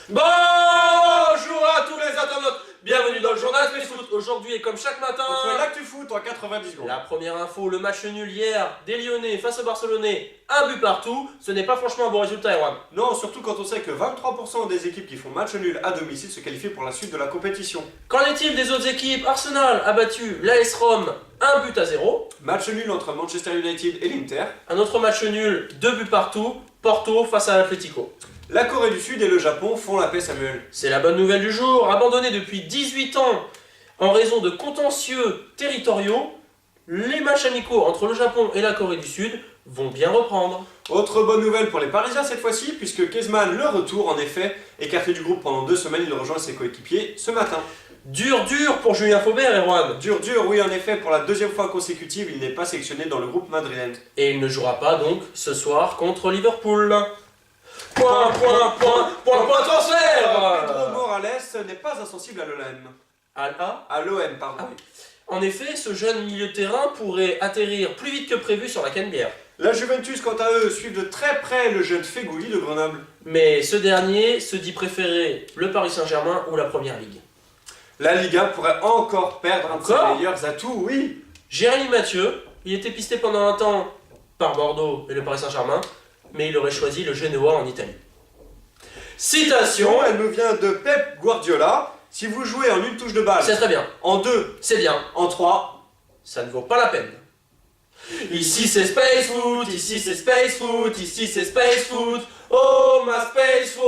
Bonjour à tous les internautes, bienvenue dans le journal Space Foot. Aujourd'hui et comme chaque matin, On fait l'actu foot en 90 secondes. la première info, le match nul hier des Lyonnais face aux Barcelonais, un but partout, ce n'est pas franchement un bon résultat, Erwan. Non, surtout quand on sait que 23% des équipes qui font match nul à domicile se qualifient pour la suite de la compétition. Qu'en est-il des autres équipes? Arsenal a battu l'AS Rome 1-0. Match nul entre Manchester United et l'Inter. Un autre match nul, 2 buts partout, Porto face à l'Atlético. La Corée du Sud et le Japon font la paix, Samuel. C'est la bonne nouvelle du jour, abandonné depuis 18 ans en raison de contentieux territoriaux, les matchs amicaux entre le Japon et la Corée du Sud vont bien reprendre. Autre bonne nouvelle pour les Parisiens cette fois-ci, puisque Kezman, le retour en effet, écarté du groupe pendant 2 semaines, il rejoint ses coéquipiers ce matin. Dur pour Julien Faubert, Erwan. Dur, oui en effet, pour la deuxième fois consécutive, il n'est pas sélectionné dans le groupe madrilène. Et il ne jouera pas donc ce soir contre Liverpool. Point transfert. Pedro Morales n'est pas insensible à l'OM. À l'OM, pardon. Ah oui. En effet, ce jeune milieu de terrain pourrait atterrir plus vite que prévu sur la Canebière. La Juventus, quant à eux, suivent de très près le jeune Fegouli de Grenoble. Mais ce dernier se dit préférer le Paris Saint-Germain ou la Première Ligue. La Liga pourrait encore perdre un de Encore ses meilleurs atouts, oui. Jérémy Mathieu, il était pisté pendant un temps par Bordeaux et le Paris Saint-Germain, mais il aurait choisi le Genoa en Italie. Citation, Elle nous vient de Pep Guardiola. Si vous jouez en une touche de balle, c'est très bien, en 2, c'est bien, en 3, ça ne vaut pas la peine. Ici c'est Space Foot, ici c'est Space Foot, ici c'est Space Foot, oh ma Space Foot.